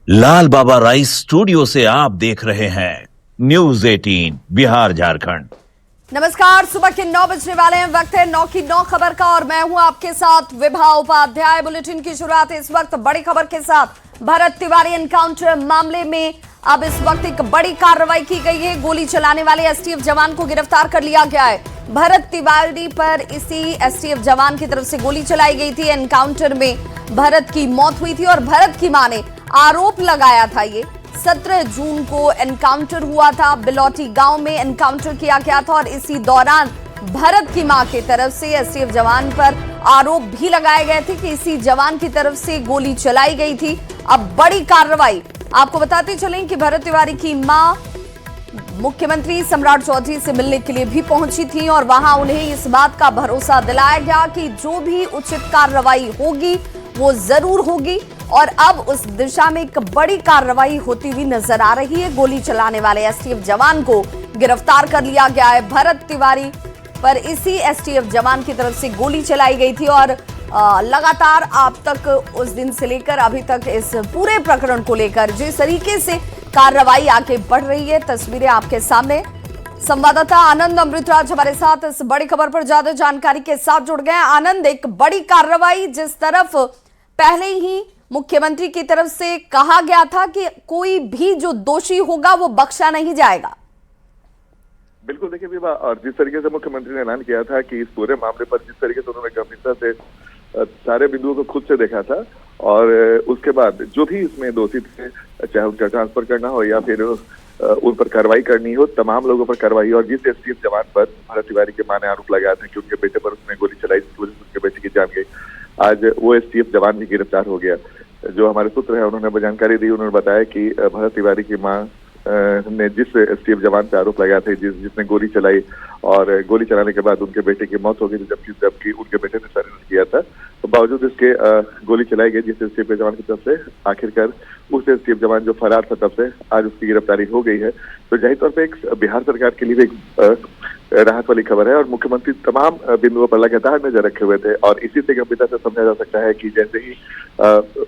लाल बाबा rice studio से आप देख रहे हैं न्यूज 18 बिहार झारखंड। नमस्कार, सुबह के 9 बजने वाले हैं। वक्त है 9 की 9 खबर का और मैं हूं आपके साथ विभा उपाध्याय। बुलेटिन की शुरुआत इस वक्त बड़ी खबर के साथ। भरत तिवारी एनकाउंटर मामले में अब इस वक्त एक बड़ी कार्रवाई की गई है। गोली चलाने वाले एसटीएफ जवान को गिरफ्तार कर लिया गया है। भरत तिवारी पर इसी एसटीएफ जवान की तरफ से गोली चलाई गई थी। एनकाउंटर में भरत की मौत हुई थी और भरत की मां ने आरोप लगाया था। ये 17 जून को एनकाउंटर हुआ था। बिलौटी गांव में एनकाउंटर किया गया था और इसी दौरान भरत की मां की तरफ से एसटीएफ जवान पर आरोप भी लगाए गए थे कि इसी जवान की तरफ से गोली चलाई गई थी। अब बड़ी कार्रवाई आपको बताते चलें कि भरत तिवारी की मां मुख्यमंत्री सम्राट चौधरी से मिलने के लिए भी पहुंची थी और वहां उन्हें इस बात का भरोसा दिलाया गया कि जो भी उचित कार्रवाई होगी वो जरूर होगी। और अब उस दिशा में एक बड़ी कार्रवाई होती हुई नजर आ रही है। गोली चलाने वाले एसटीएफ जवान को गिरफ्तार कर लिया गया है। भरत तिवारी पर इसी एसटीएफ जवान की तरफ से गोली चलाई गई थी और लगातार आप तक उस दिन से लेकर अभी तक इस पूरे प्रकरण को लेकर जिस तरीके से कार्रवाई आगे बढ़ रही है, तस्वीरें आपके सामने। संवाददाता आनंद अमृतराज हमारे साथ इस बड़ी खबर पर ज्यादा जानकारी के साथ जुड़ गए हैं। आनंद, एक बड़ी कार्रवाई जिस तरफ पहले ही मुख्यमंत्री की तरफ से कहा गया था कि कोई भी जो दोषी होगा वो बख्शा नहीं जाएगा। बिल्कुल, देखिए विभा, और जिस तरीके से मुख्यमंत्री ने ऐलान किया था कि इस पूरे मामले पर जिस तरीके से उन्होंने गंभीरता से सारे बिंदुओं को खुद से देखा था और उसके बाद जो भी इसमें दोषी थे, चाहे उनका ट्रांसफर करना हो या फिर उन पर कार्रवाई करनी हो, तमाम लोगों पर कार्रवाई। और जिस एसटीएफ जवान पर भरत तिवारी के मां ने आरोप लगाया था कि उनके बेटे पर उसने गोली चलाई, जिसकी वजह से उनके बेटे की जान गई, आज वो एसटीएफ जवान भी गिरफ्तार हो गया। जो हमारे सूत्र है उन्होंने जानकारी दी, उन्होंने बताया कि भरत तिवारी की मां ने जिस एसटीएफ जवान पे आरोप लगाया था, जिसने गोली चलाई और गोली चलाने के बाद उनके बेटे की मौत हो गई, जबकि उनके बेटे ने सरेंडर किया था, तो बावजूद इसके गोली चलाई गई जिस एसटीएफ जवान की तरफ से। आखिरकार उस एसटीएफ जवान जो फरार था, तब से आज उसकी गिरफ्तारी हो गई है। तो जाहिर तौर पर एक बिहार सरकार के लिए एक राहत वाली खबर है और मुख्यमंत्री तमाम बिंदुओं पर लगातार नजर रखे हुए थे और इसी से गंभीरता से समझा जा सकता है कि जैसे ही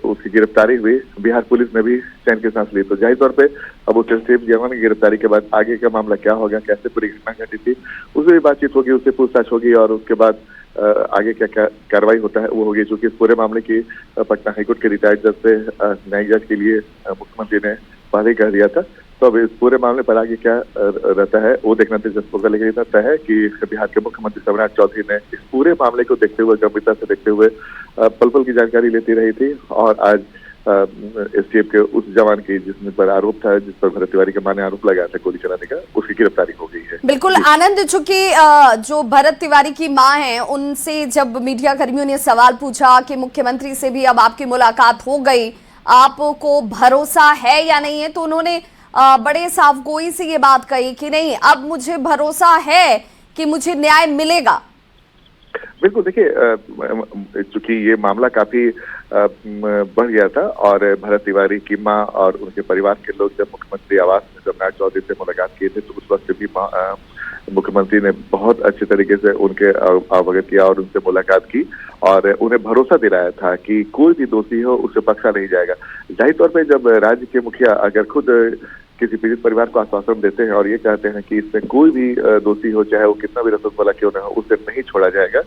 उसकी गिरफ्तारी हुई, बिहार पुलिस ने भी चैन की सांस ली। तो जाहिर तौर पे अब उस एसटीएफ जवान की गिरफ्तारी के बाद आगे का मामला क्या होगा, कैसे पूरी घटना घटी थी, उससे भी बातचीत होगी, उससे पूछताछ होगी और उसके बाद आगे क्या कार्रवाई होता है वो होगी। चूंकि इस पूरे मामले की पटना हाईकोर्ट के रिटायर्ड जज से न्यायिक जज के लिए मुख्यमंत्री ने पहले ही कह दिया था। तो अब इस पूरे मामले पर आगे क्या रहता है वो देखना दिलचस्प होगा। लेकिन इतना तय है कि बिहार के मुख्यमंत्री सम्राट चौधरी ने इस पूरे मामले को देखते हुए, गंभीरता से देखते हुए पल पल की जानकारी लेती रही थी और आज एसटीएफ के उस जवान की जिस पर आरोप था, जिस पर भरत तिवारी के मां ने आरोप लगाया था गोली चलाने का, उसकी गिरफ्तारी हो गई है। बिल्कुल आनंद, चूंकि जो भरत तिवारी की मां है उनसे जब मीडिया कर्मियों ने सवाल पूछा कि मुख्यमंत्री से भी अब आपकी मुलाकात हो गई, आपको भरोसा है या नहीं है, तो उन्होंने बड़े साफगोई से ये बात कही कि नहीं, अब मुझे भरोसा है कि मुझे न्याय मिलेगा। बिल्कुल, देखिए चूंकि ये मामला काफी बढ़ गया था और भरत तिवारी की मां और उनके परिवार के लोग जब मुख्यमंत्री आवास में सम्राट चौधरी से मुलाकात किए थे, तो उस वक्त भी मुख्यमंत्री ने बहुत अच्छे तरीके से उनके अवगत किया और उनसे मुलाकात की और उन्हें भरोसा दिलाया था कि कोई भी दोषी हो उसे बख्शा नहीं जाएगा। जाहिर तौर पे जब राज्य के मुखिया अगर खुद किसी पीड़ित परिवार को आश्वासन देते हैं और ये कहते हैं कि इसमें कोई भी दोषी हो, चाहे वो कितना भी रसद वाला क्यों न हो, उसे नहीं छोड़ा जाएगा।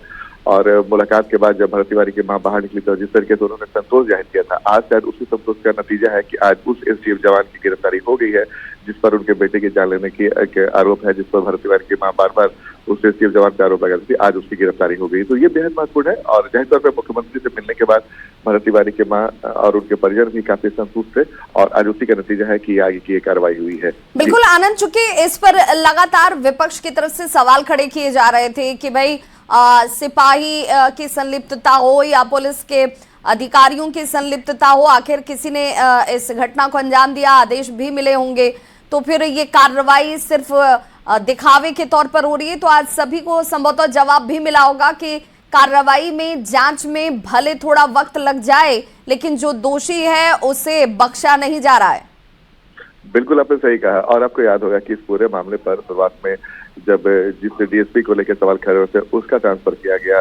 और मुलाकात के बाद जब भरत तिवारी की मां बाहर निकली तो जिस तरीके से उन्होंने संतोष जाहिर किया था, आज शायद उसी संतोष का नतीजा है कि आज उस एसटीएफ जवान की गिरफ्तारी हो गई है जिस पर उनके बेटे की जान लेने की आरोप है, जिस पर भरत तिवारी की मां बार बार उस एसटीएफ जवान पर आरोप लगा रही थी। आज उसकी गिरफ्तारी हो गई, तो ये बेहद महत्वपूर्ण है। और जाहिर तौर पर मुख्यमंत्री से मिलने के बाद भरत तिवारी के मां और उनके परिजन भी काफी संतुष्ट थे और आज उसी का नतीजा है कि आगे की कार्रवाई हुई है। बिल्कुल आनंद, चूंकि इस पर लगातार विपक्ष की तरफ से सवाल खड़े किए जा रहे थे कि भाई सिपाही की संलिप्तता हो या पुलिस के अधिकारियों की संलिप्तता हो, आखिर किसी ने इस घटना को अंजाम दिया, आदेश भी मिले होंगे, तो फिर ये कार्रवाई सिर्फ दिखावे के तौर पर हो रही है। तो आज सभी को संभवतः जवाब भी मिला होगा कि कार्रवाई में, जांच में भले थोड़ा वक्त लग जाए, लेकिन जो दोषी है उसे बख्शा नहीं जा रहा है। बिल्कुल, आपने सही कहा। और आपको याद होगा कि इस पूरे मामले पर शुरुआत में जब जिस डीएसपी को लेकर सवाल खड़े होते उसका ट्रांसफर किया गया,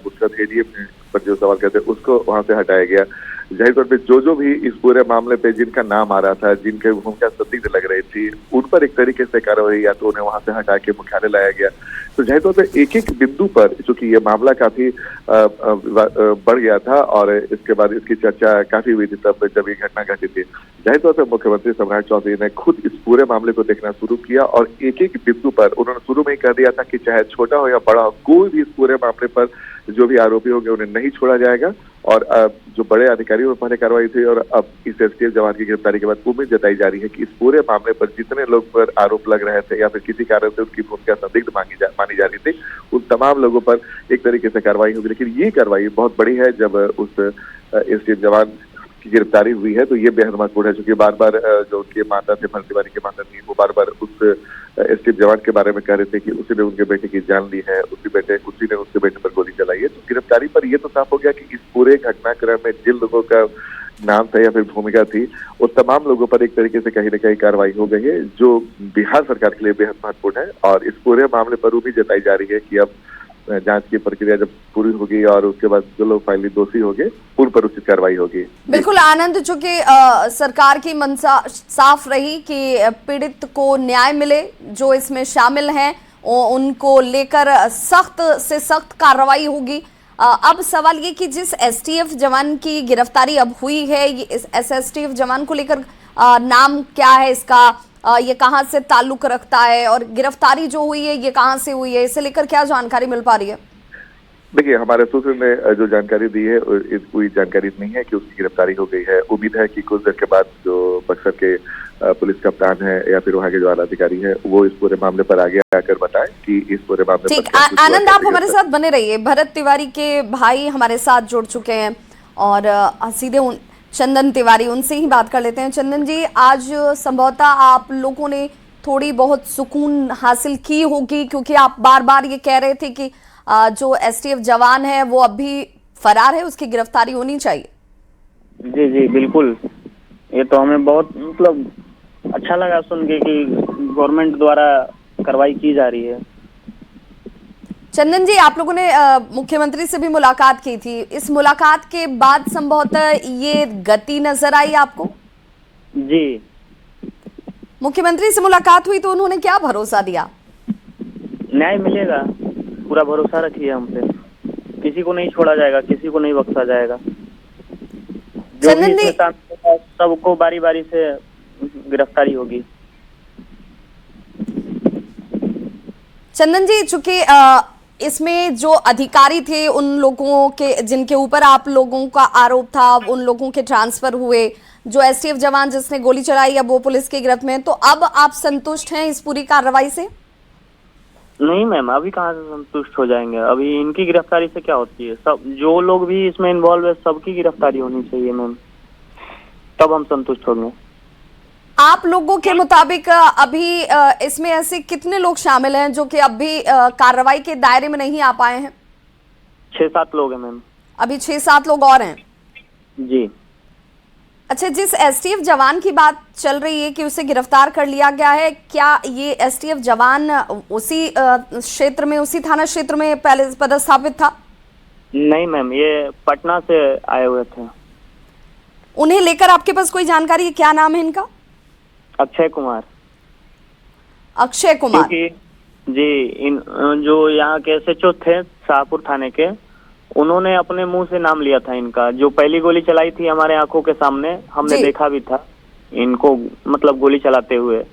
उसका एडीएम पर जो सवाल करते हैं उसको वहां से हटाया गया। जाहिर तौर पे जो भी इस पूरे मामले पे जिनका नाम आ रहा था, जिनके भूमिका संदिग्ध लग रही थी, उन पर एक तरीके से कार्रवाई या तो उन्हें वहां से हटा के मुख्यालय लाया गया। तो जाहिर तौर पे एक एक बिंदु पर, चूंकि ये मामला काफी बढ़ गया था और इसके बाद इसकी चर्चा काफी हुई थी तब जब ये घटना घटी थी, जाहिर तौर पर मुख्यमंत्री सम्राट चौधरी ने खुद इस पूरे मामले को देखना शुरू किया और एक एक बिंदु पर उन्होंने शुरू में ही कह दिया था कि चाहे छोटा हो या बड़ा हो, कोई भी इस पूरे मामले पर जो भी आरोपी होंगे उन्हें नहीं छोड़ा जाएगा। और जो बड़े अधिकारियों में पहले कार्रवाई थी और अब इस एसटीएफ जवान की गिरफ्तारी के बाद उम्मीद जताई जा रही है कि इस पूरे मामले पर जितने लोग पर आरोप लग रहे थे या फिर किसी कारण से उनकी भूमिका संदिग्ध मानी जा रही थी, उन तमाम लोगों पर एक तरीके से कार्रवाई होगी। लेकिन ये कार्रवाई बहुत बड़ी है। जब उस एसटीएफ जवान की गिरफ्तारी हुई है तो ये बेहद महत्वपूर्ण है, क्योंकि बार बार जो उनके माता थे, भरत तिवारी के माता थी, वो बार बार उस एसटीएफ जवान के बारे में कह रहे थे कि उसी ने उनके बेटे की जान ली है, उसी ने उसके बेटे पर गोली चलाई है। तो गिरफ्तारी पर यह तो साफ हो गया कि इस पूरे घटनाक्रम में जिन लोगों का नाम था या फिर भूमिका थी, वो तमाम लोगों पर एक तरीके से कहीं न कहीं कार्रवाई हो गई है, जो बिहार सरकार के लिए बेहद महत्वपूर्ण है। और इस पूरे मामले पर उम्मीद जताई जा रही है कि अब जांच की प्रक्रिया जब पूरी होगी और उसके बाद जो लोग फाइनली दोषी होंगे उन पर उचित कार्रवाई होगी। बिल्कुल आनंद, चूंकि सरकार की मंशा साफ रही कि पीड़ित को न्याय मिले, जो इसमें शामिल हैं उनको लेकर सख्त से सख्त कार्रवाई होगी। अब सवाल ये कि जिस एसटीएफ जवान की गिरफ्तारी अब हुई है, ये इस एसटीएफ जवान को लेकर नाम क्या है इसका, ये कहां से ताल्लुक रखता है और गिरफ्तारी जो हुई है ये कहां से हुई है, इसे लेकर क्या जानकारी मिल पा रही है? देखिए, हमारे सूत्र ने जो जानकारी दी है कोई जानकारी नहीं है कि उसकी गिरफ्तारी हो गई है। उम्मीद है कि कुछ देर के बाद जो बक्सर के पुलिस कप्तान है या फिर वहाँ के जो आला अधिकारी है वो इस पूरे मामले पर आगे आकर बताएं कि इस पूरे मामले ठीक। आनंद, आप हमारे साथ बने रहिए। भरत तिवारी के भाई हमारे साथ जुड़ चुके हैं और सीधे चंदन तिवारी, उनसे ही बात कर लेते हैं। चंदन जी, आज संभवतः आप लोगों ने थोड़ी बहुत सुकून हासिल की होगी, क्योंकि आप बार बार ये कह रहे थे कि जो एसटीएफ जवान है वो अभी फरार है, उसकी गिरफ्तारी होनी चाहिए। जी जी बिल्कुल, ये तो हमें बहुत मतलब अच्छा लगा सुन के कि गवर्नमेंट द्वारा कार्रवाई की जा रही है। चंदन जी, आप लोगों ने मुख्यमंत्री से भी मुलाकात की थी, इस मुलाकात के बाद संभवतः ये गति नजर आई आपको? जी, मुख्यमंत्री से मुलाकात हुई तो उन्होंने क्या भरोसा दिया? न्याय मिलेगा, पूरा भरोसा रखिए हम पे, किसी को नहीं छोड़ा जाएगा, किसी को नहीं बख्शा जाएगा। चंदन जी, सबको बारी बारी से गिरफ्तारी होगी। चंदन जी, चूंकि इसमें जो अधिकारी थे उन लोगों के जिनके ऊपर आप लोगों का आरोप था, उन लोगों के ट्रांसफर हुए, जो एसटीएफ जवान जिसने गोली चलाई अब वो पुलिस की गिरफ्त में, तो अब आप संतुष्ट हैं इस पूरी कार्रवाई से? नहीं मैम, अभी कहाँ से संतुष्ट हो जाएंगे, अभी इनकी गिरफ्तारी से क्या होती है, सब जो लोग भी इसमें इन्वॉल्व है सबकी गिरफ्तारी होनी चाहिए मैम, तब हम संतुष्ट होंगे। आप लोगों के मुताबिक अभी इसमें ऐसे कितने लोग शामिल हैं जो कि अभी कार्रवाई के दायरे में नहीं आ पाए हैं? 6-7 लोग हैं मैम। अभी 6-7 लोग और हैं? जी। अच्छा, जिस एसटीएफ जवान की बात चल रही है कि उसे गिरफ्तार कर लिया गया है, क्या ये एसटीएफ जवान उसी क्षेत्र में, उसी थाना क्षेत्र में पहले पदस्थापित था? नहीं मैम, ये पटना से आए हुए थे। उन्हें लेकर आपके पास कोई जानकारी है? क्या नाम है इनका? अक्षय कुमार। अक्षय कुमार जी, इन जो यहाँ के एसएचओ थे शाहपुर थाने के, उन्होंने अपने मुंह से नाम लिया था इनका। जो पहली गोली चलाई थी हमारे आंखों के सामने, हमने देखा भी था इनको, मतलब गोली चलाते हुए।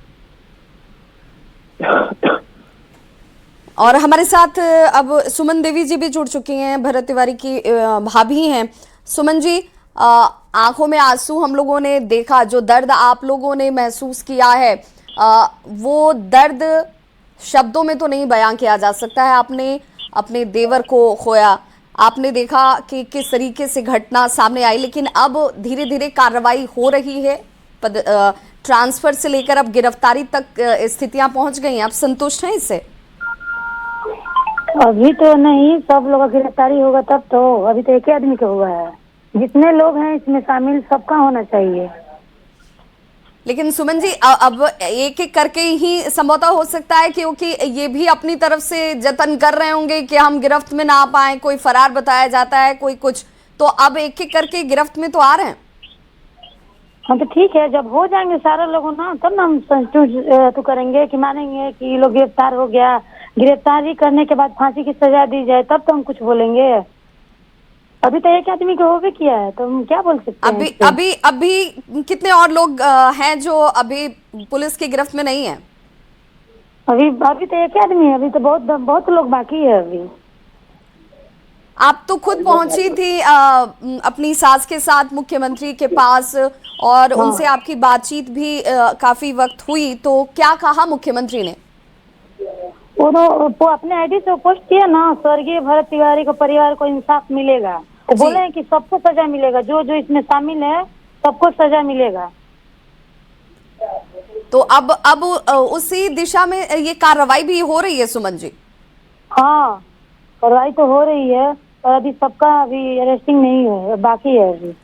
और हमारे साथ अब सुमन देवी जी भी जुड़ चुकी हैं, भरत तिवारी की भाभी हैं। सुमन जी, आंखों में आंसू हम लोगों ने देखा, जो दर्द आप लोगों ने महसूस किया है वो दर्द शब्दों में तो नहीं बयां किया जा सकता है। आपने अपने देवर को खोया, आपने देखा कि किस तरीके से घटना सामने आई, लेकिन अब धीरे धीरे कार्रवाई हो रही है, ट्रांसफर से लेकर अब गिरफ्तारी तक स्थितियां पहुंच गई हैं। आप संतुष्ट हैं इससे? अभी तो नहीं, सब लोग गिरफ्तारी होगा तब तो, अभी तो एक ही आदमी का हुआ है। जितने लोग हैं इसमें शामिल सबका होना चाहिए। लेकिन सुमन जी अब एक एक करके ही समझौता हो सकता है, क्योंकि ये भी अपनी तरफ से जतन कर रहे होंगे कि हम गिरफ्त में ना आ पाए, कोई फरार बताया जाता है, कोई कुछ, तो अब एक एक करके गिरफ्त में तो आ रहे हैं। हाँ तो ठीक है, जब हो जाएंगे सारे लोग ना तब ना हम तो करेंगे कि मानेंगे कि ये लोग गिरफ्तार हो गया, गिरफ्तारी करने के बाद फांसी की सजा दी जाए तब तो हम कुछ बोलेंगे। अभी तो एक आदमी को हो भी किया है तो हम क्या बोल सकते हैं। अभी कितने और लोग हैं जो अभी पुलिस की गिरफ्त में नहीं है? अभी तो एक आदमी है, अभी तो बहुत लोग बाकी है। अभी आप तो खुद पहुंची थी अपनी सास के साथ मुख्यमंत्री के पास, और उनसे आपकी बातचीत भी काफी वक्त हुई, तो क्या कहा मुख्यमंत्री ने? वो अपने आईडी से पोस्ट किया ना, स्वर्गीय भरत तिवारी को परिवार को इंसाफ मिलेगा। वो बोले हैं कि सबको सजा मिलेगा, जो जो इसमें शामिल है सबको सजा मिलेगा। तो अब उसी दिशा में ये कार्रवाई भी हो रही है सुमन जी? हाँ कार्रवाई तो हो रही है, पर अभी सबका अभी अरेस्टिंग नहीं है, बाकी है अभी।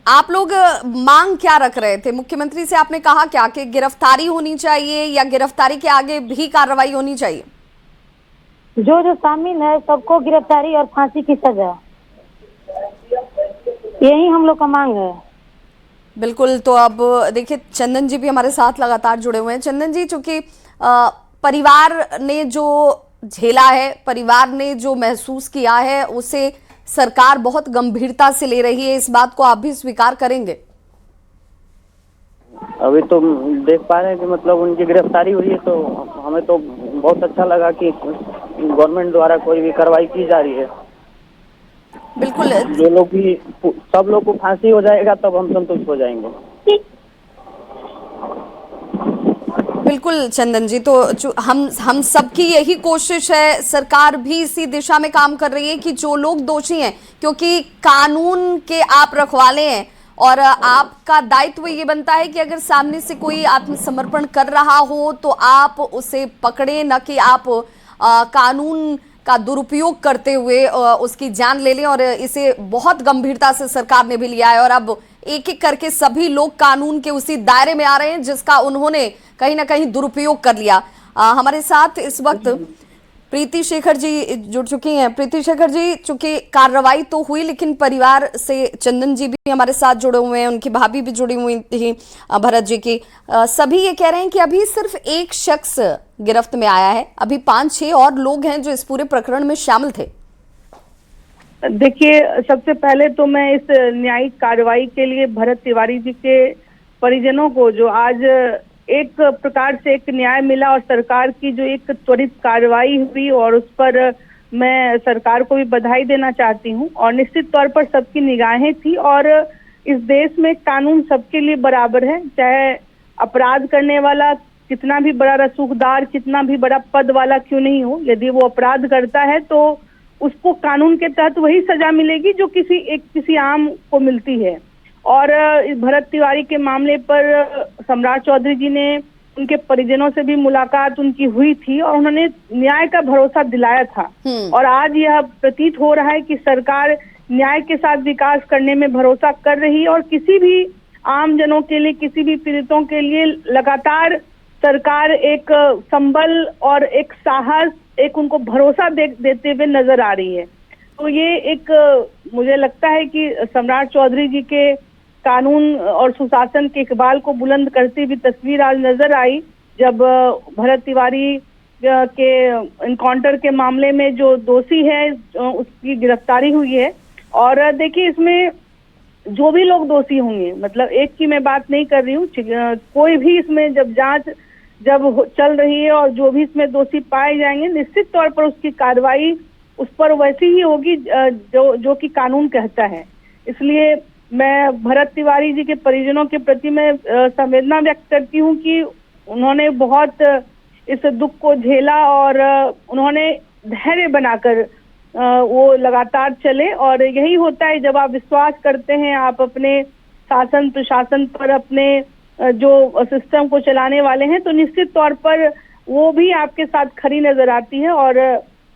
आप लोग मांग क्या रख रहे थे मुख्यमंत्री से? आपने कहा क्या कि गिरफ्तारी होनी चाहिए या गिरफ्तारी के आगे भी कार्रवाई होनी चाहिए? जो जो शामिल है सबको गिरफ्तारी और फांसी की सजा, यही हम लोग का मांग है। बिल्कुल। तो अब देखिए चंदन जी भी हमारे साथ लगातार जुड़े हुए हैं। चंदन जी, चूंकि परिवार ने जो झेला है, परिवार ने जो महसूस किया है, उसे सरकार बहुत गंभीरता से ले रही है, इस बात को आप भी स्वीकार करेंगे? अभी तो देख पा रहे हैं कि मतलब उनकी गिरफ्तारी हुई है, तो हमें तो बहुत अच्छा लगा कि गवर्नमेंट द्वारा कोई भी कार्रवाई की जा रही है। बिल्कुल। जो लोग भी, सब लोग को फांसी हो जाएगा तब हम संतुष्ट हो जाएंगे। बिल्कुल चंदन जी, तो हम सबकी यही कोशिश है, सरकार भी इसी दिशा में काम कर रही है कि जो लोग दोषी हैं, क्योंकि कानून के आप रखवाले हैं और आपका दायित्व ये बनता है कि अगर सामने से कोई आत्मसमर्पण कर रहा हो तो आप उसे पकड़े, न कि आप कानून का दुरुपयोग करते हुए उसकी जान ले लें। और इसे बहुत गंभीरता से सरकार ने भी लिया है, और अब एक एक करके सभी लोग कानून के उसी दायरे में आ रहे हैं जिसका उन्होंने कहीं ना कहीं दुरुपयोग कर लिया। हमारे साथ इस वक्त प्रीति शेखर जी जुड़ चुकी हैं। प्रीति शेखर जी, चूंकि कार्रवाई तो हुई, लेकिन परिवार से चंदन जी भी हमारे साथ जुड़े हुए हैं, उनकी भाभी भी जुड़ी हुई थी भरत जी की। सभी ये कह रहे हैं कि अभी सिर्फ एक शख्स गिरफ्त में आया है, अभी 5-6 और लोग हैं जो इस पूरे प्रकरण में शामिल थे। देखिए, सबसे पहले तो मैं इस न्यायिक कार्रवाई के लिए भरत तिवारी जी के परिजनों को, जो आज एक प्रकार से एक न्याय मिला और सरकार की जो एक त्वरित कार्रवाई हुई, और उस पर मैं सरकार को भी बधाई देना चाहती हूं। और निश्चित तौर पर सबकी निगाहें थी, और इस देश में कानून सबके लिए बराबर है, चाहे अपराध करने वाला कितना भी बड़ा रसूखदार, कितना भी बड़ा पद वाला क्यों नहीं हो, यदि वो अपराध करता है तो उसको कानून के तहत वही सजा मिलेगी जो किसी आम को मिलती है। और इस भरत तिवारी के मामले पर सम्राट चौधरी जी ने उनके परिजनों से भी मुलाकात उनकी हुई थी, और उन्होंने न्याय का भरोसा दिलाया था। और आज यह प्रतीत हो रहा है कि सरकार न्याय के साथ विकास करने में भरोसा कर रही है, और किसी भी आम जनों के लिए, किसी भी पीड़ितों के लिए लगातार सरकार एक संबल और एक साहस, एक उनको भरोसा देते हुए नजर आ रही है। तो ये एक, मुझे लगता है कि सम्राट चौधरी जी के कानून और सुशासन के इकबाल को बुलंद करती हुई तस्वीर आज नजर आई, जब भरत तिवारी के इनकाउंटर के मामले में जो दोषी है उसकी गिरफ्तारी हुई है। और देखिए, इसमें जो भी लोग दोषी होंगे, मतलब एक की मैं बात नहीं कर रही हूँ, कोई भी इसमें जब जांच चल रही है और जो भी इसमें दोषी पाए जाएंगे, निश्चित तौर पर उसकी कार्रवाई उस पर वैसी ही होगी जो कि कानून कहता है। इसलिए मैं भरत तिवारी जी के परिजनों के प्रति मैं संवेदना व्यक्त करती हूँ कि उन्होंने बहुत इस दुख को झेला, और उन्होंने धैर्य बनाकर वो लगातार चले। और यही होता है जब आप विश्वास करते हैं, आप अपने शासन प्रशासन पर, अपने जो सिस्टम को चलाने वाले हैं, तो निश्चित तौर पर वो भी आपके साथ खड़ी नजर आती है। और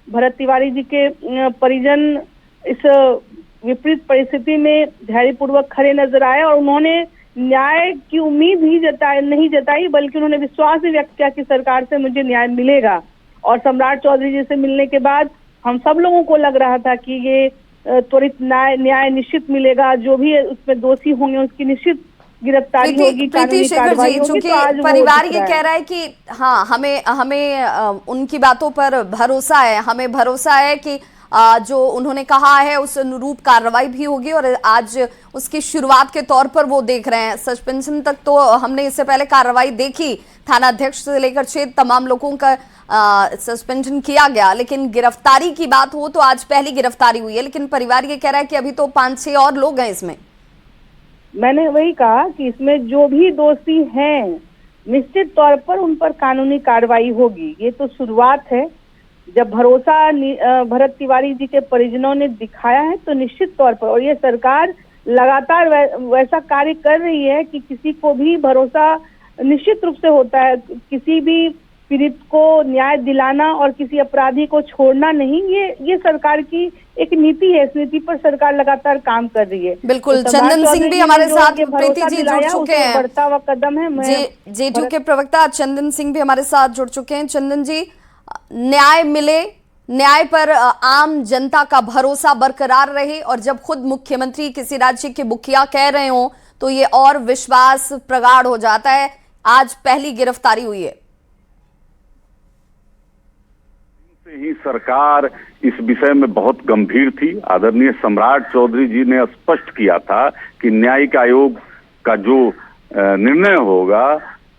भरत तिवारी जी के परिजन इस विपरीत परिस्थिति में धैर्यपूर्वक खड़े नजर आए, और उन्होंने न्याय की उम्मीद ही नहीं जताई, बल्कि उन्होंने विश्वास भी व्यक्त किया कि सरकार से मुझे न्याय मिलेगा। और सम्राट चौधरी जी से मिलने के बाद हम सब लोगों को लग रहा था कि ये त्वरित न्याय निश्चित मिलेगा, जो भी उसमें दोषी होंगे उसकी निश्चित गिरफ्तारी होगी, कानूनी कार्रवाई होगी। चूंकि तो आज परिवार ये कह रहा है कि हाँ, हमें उनकी बातों पर भरोसा है, हमें भरोसा है कि जो उन्होंने कहा है उस अनुरूप कार्रवाई भी होगी, और आज उसकी शुरुआत के तौर पर वो देख रहे हैं। सस्पेंशन तक तो हमने इससे पहले कार्रवाई देखी, थाना अध्यक्ष से लेकर 6 तमाम लोगों का सस्पेंशन किया गया, लेकिन गिरफ्तारी की बात हो तो आज पहली गिरफ्तारी हुई है। लेकिन परिवार ये कह रहा है कि अभी तो 5-6 और लोग हैं इसमें। मैंने वही कहा कि इसमें जो भी दोषी हैं निश्चित तौर पर उन पर कानूनी कार्रवाई होगी। ये तो शुरुआत है। जब भरोसा भरत तिवारी जी के परिजनों ने दिखाया है तो निश्चित तौर पर, और ये सरकार लगातार वैसा कार्य कर रही है कि किसी को भी भरोसा निश्चित रूप से होता है। किसी भी पीड़ित को न्याय दिलाना और किसी अपराधी को छोड़ना नहीं, ये सरकार की एक नीति है। इस नीति पर सरकार लगातार काम कर रही है। बिल्कुल। तो चंदन सिंह भी हमारे साथ, प्रीति जी जुड़ चुके हैं, बढ़ता हुआ कदम है। जेडीयू के प्रवक्ता चंदन सिंह भी हमारे साथ जुड़ चुके हैं। चंदन जी, न्याय मिले, न्याय पर आम जनता का भरोसा बरकरार रहे, और जब खुद मुख्यमंत्री किसी राज्य के मुखिया कह रहे हो तो ये और विश्वास प्रगाढ़ हो जाता है। आज पहली गिरफ्तारी हुई है। ही सरकार इस विषय में बहुत गंभीर थी। आदरणीय सम्राट चौधरी जी ने स्पष्ट किया था कि न्यायिक आयोग का जो निर्णय होगा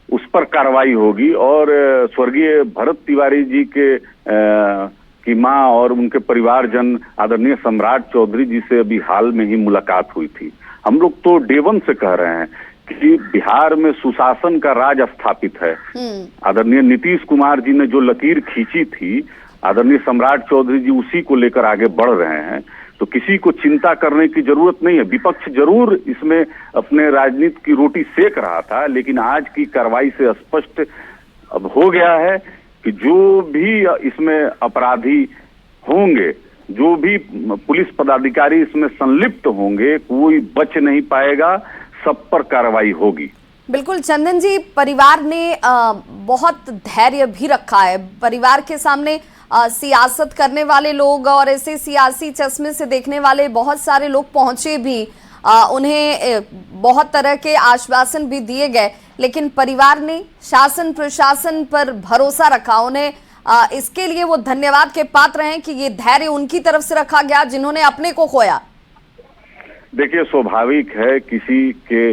उस पर कार्रवाई होगी, और स्वर्गीय भरत तिवारी जी की मां और उनके परिवारजन आदरणीय सम्राट चौधरी जी से अभी हाल में ही मुलाकात हुई थी। हम लोग तो डे वन से कह रहे हैं कि बिहार में सुशासन का राज स्थापित है। आदरणीय नीतीश कुमार जी ने जो लकीर खींची थी, आदरणीय सम्राट चौधरी जी उसी को लेकर आगे बढ़ रहे हैं। तो किसी को चिंता करने की जरूरत नहीं है। विपक्ष जरूर इसमें अपने राजनीति की रोटी सेक रहा था, लेकिन आज की कार्रवाई से स्पष्ट अब हो गया है कि जो भी इसमें अपराधी होंगे, जो भी पुलिस पदाधिकारी इसमें संलिप्त होंगे, कोई बच नहीं पाएगा, सब पर कार्रवाई होगी। बिल्कुल चंदन जी, परिवार ने बहुत धैर्य भी रखा है। परिवार के सामने सियासत करने वाले लोग और ऐसे सियासी चश्मे से देखने वाले बहुत सारे लोग पहुंचे भी, उन्हें बहुत तरह के आश्वासन भी दिए गए, लेकिन परिवार ने शासन प्रशासन पर भरोसा रखा। उन्हें इसके लिए वो धन्यवाद के पात्र हैं कि ये धैर्य उनकी तरफ से रखा गया जिन्होंने अपने को खोया। देखिए, स्वाभाविक है किसी के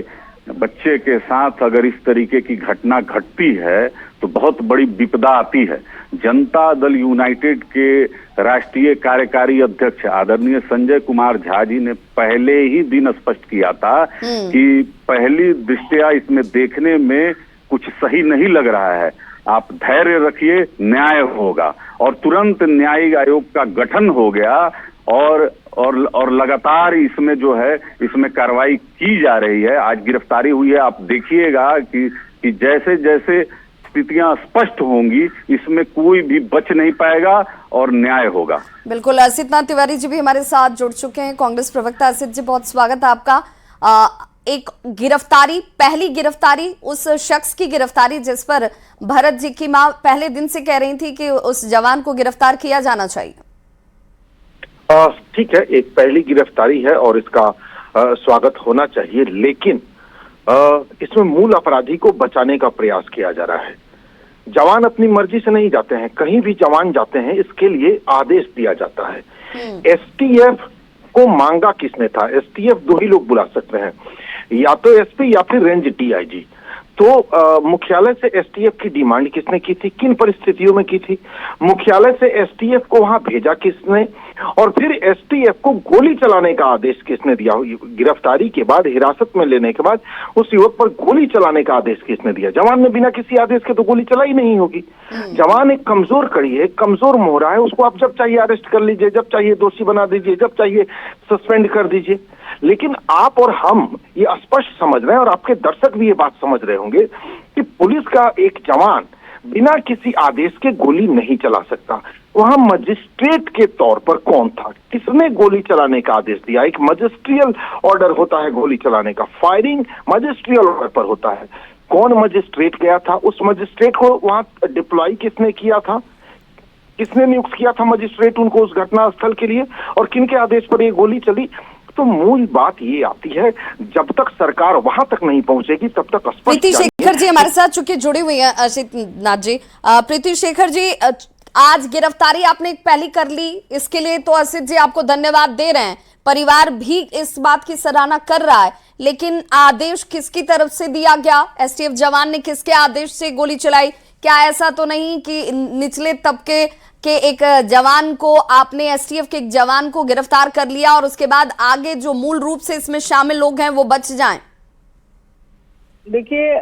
बच्चे के साथ अगर इस तरीके की घटना घटती है तो बहुत बड़ी विपदा आती है। जनता दल यूनाइटेड के राष्ट्रीय कार्यकारी अध्यक्ष आदरणीय संजय कुमार झा जी ने पहले ही दिन स्पष्ट किया था कि पहली दृष्टया इसमें देखने में कुछ सही नहीं लग रहा है, आप धैर्य रखिए, न्याय होगा। और तुरंत न्यायिक आयोग का गठन हो गया और लगातार इसमें जो है इसमें कार्रवाई की जा रही है। आज गिरफ्तारी हुई है। आप देखिएगा कि जैसे जैसे स्थितियां स्पष्ट होंगी इसमें कोई भी बच नहीं पाएगा और न्याय होगा। बिल्कुल। असित नाथ तिवारी जी भी हमारे साथ जुड़ चुके हैं, कांग्रेस प्रवक्ता। असित जी, बहुत स्वागत है आपका। एक गिरफ्तारी, पहली गिरफ्तारी, उस शख्स की गिरफ्तारी जिस पर भरत जी की मां पहले दिन से कह रही थी कि उस जवान को गिरफ्तार किया जाना चाहिए। ठीक है, एक पहली गिरफ्तारी है और इसका स्वागत होना चाहिए, लेकिन इसमें मूल अपराधी को बचाने का प्रयास किया जा रहा है। जवान अपनी मर्जी से नहीं जाते हैं, कहीं भी जवान जाते हैं इसके लिए आदेश दिया जाता है। एसटीएफ को मांगा किसने था? एसटीएफ दो ही लोग बुला सकते हैं, या तो एसपी या फिर रेंज डीआईजी। तो मुख्यालय से एसटीएफ की डिमांड किसने की थी, किन परिस्थितियों में की थी? मुख्यालय से एसटीएफ को वहां भेजा किसने, और फिर एसटीएफ को गोली चलाने का आदेश किसने दिया? गिरफ्तारी के बाद, हिरासत में लेने के बाद उस युवक पर गोली चलाने का आदेश किसने दिया? जवान ने बिना किसी आदेश के तो गोली चलाई नहीं होगी। जवान एक कमजोर कड़ी है, कमजोर मोहरा है, उसको आप जब चाहिए अरेस्ट कर लीजिए, जब चाहिए दोषी बना दीजिए, जब चाहिए सस्पेंड कर दीजिए। लेकिन आप और हम ये स्पष्ट समझ रहे हैं, और आपके दर्शक भी ये बात समझ रहे होंगे कि पुलिस का एक जवान बिना किसी आदेश के गोली नहीं चला सकता। वहां मजिस्ट्रेट के तौर पर कौन था, किसने गोली चलाने का आदेश दिया। एक मजिस्ट्रियल ऑर्डर होता है गोली चलाने का, फायरिंग मजिस्ट्रियल ऑर्डर पर होता है। कौन मजिस्ट्रेट गया था, उस मजिस्ट्रेट को वहां डिप्लॉय किसने किया था, किसने नियुक्त किया था मजिस्ट्रेट उनको उस घटना स्थल के लिए, और किनके आदेश पर ये गोली चली। तो मूल बात ये आती है, जब तक सरकार वहां तक नहीं पहुंचेगी तब तक स्पष्ट। प्रीति शेखर जी हमारे साथ चूंकि जुड़ी हुई है, अर्षित नाथ जी। प्रीति शेखर जी, आज गिरफ्तारी आपने पहली कर ली, इसके लिए तो अर्षित जी आपको धन्यवाद दे रहे हैं, परिवार भी इस बात की सराहना कर रहा है, लेकिन आदेश किसकी तरफ से दिया गया, एसटीएफ जवान ने किसके आदेश से गोली चलाई? क्या ऐसा तो नहीं कि निचले तबके के एक जवान को आपने, एसटीएफ के एक जवान को गिरफ्तार कर लिया और उसके बाद आगे जो मूल रूप से इसमें शामिल लोग हैं वो बच जाएं? देखिए,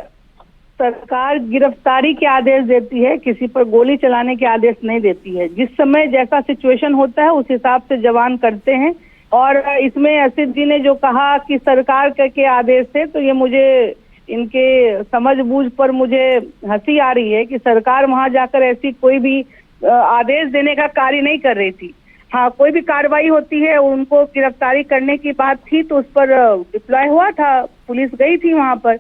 सरकार गिरफ्तारी के आदेश देती है, किसी पर गोली चलाने के आदेश नहीं देती है। जिस समय जैसा सिचुएशन होता है उस हिसाब से जवान करते हैं। और इसमें अर्षित जी ने जो कहा कि सरकार के आदेश से, तो ये मुझे इनके समझबूझ पर मुझे हंसी आ रही है कि सरकार वहां जाकर ऐसी कोई भी आदेश देने का कार्य नहीं कर रही थी। हाँ, कोई भी कार्रवाई होती है, उनको गिरफ्तारी करने की बात थी तो उस पर डिप्लॉय हुआ था, पुलिस गई थी वहां पर।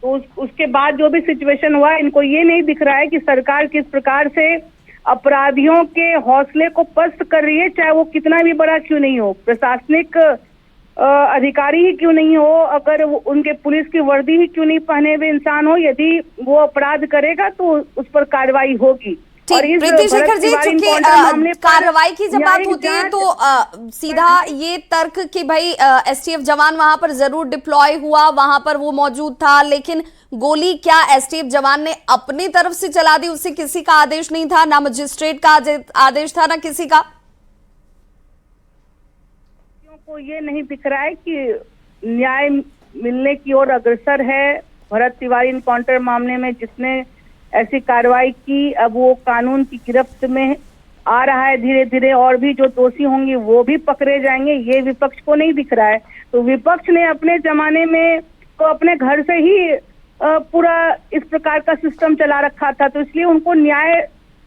तो उसके बाद जो भी सिचुएशन हुआ, इनको ये नहीं दिख रहा है कि सरकार किस प्रकार से अपराधियों के हौसले को पस्त कर रही है, चाहे वो कितना भी बड़ा क्यों नहीं हो, प्रशासनिक अधिकारी ही क्यों नहीं हो, अगर उनके पुलिस की वर्दी ही क्यों नहीं पहने हुए इंसान हो, यदि वो अपराध करेगा तो उस पर कार्रवाई होगी। ठीक, प्रीति शेखर जी, चूंकि कार्रवाई की जब बात होती है तो सीधा ये तर्क कि भाई एसटीएफ जवान वहां पर जरूर डिप्लॉय हुआ, वहां पर वो मौजूद था, लेकिन गोली क्या एसटीएफ जवान ने अपनी तरफ से चला दी? उससे किसी का आदेश नहीं था, ना मजिस्ट्रेट का आदेश था, ना किसी का। को ये नहीं दिख रहा है कि न्याय मिलने की ओर अग्रसर है भरत तिवारी इनकाउंटर मामले में, जिसने ऐसी कार्रवाई की। अब वो कानून की गिरफ्त में आ रहा है धीरे धीरे, और भी जो दोषी होंगे वो भी पकड़े जाएंगे, ये विपक्ष को नहीं दिख रहा है। तो विपक्ष ने अपने जमाने में तो अपने घर से ही पूरा इस प्रकार का सिस्टम चला रखा था, तो इसलिए उनको न्याय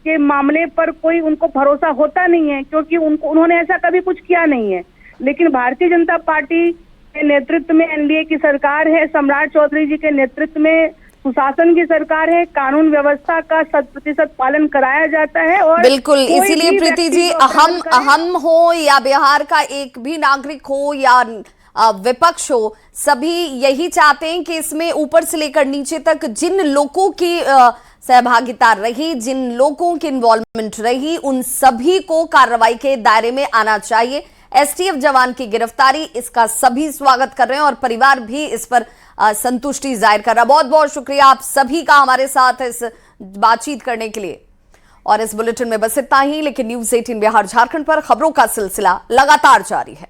के मामले पर कोई उनको भरोसा होता नहीं है, क्योंकि उन्होंने ऐसा कभी कुछ किया नहीं है। लेकिन भारतीय जनता पार्टी के नेतृत्व में एनडीए की सरकार है, सम्राट चौधरी जी के नेतृत्व में सुशासन की सरकार है, कानून व्यवस्था का 100% पालन कराया जाता है। और बिल्कुल, इसीलिए प्रीति जी, हम हो या बिहार का एक भी नागरिक हो या विपक्ष हो, सभी यही चाहते हैं कि इसमें ऊपर से लेकर नीचे तक जिन लोगों की सहभागिता रही, जिन लोगों की इन्वॉल्वमेंट रही, उन सभी को कार्रवाई के दायरे में आना चाहिए। एसटीएफ जवान की गिरफ्तारी, इसका सभी स्वागत कर रहे हैं और परिवार भी इस पर संतुष्टि जाहिर कर रहा है। बहुत बहुत शुक्रिया आप सभी का हमारे साथ इस बातचीत करने के लिए। और इस बुलेटिन में बस इतना ही, लेकिन न्यूज़ 18 बिहार झारखंड पर खबरों का सिलसिला लगातार जारी है।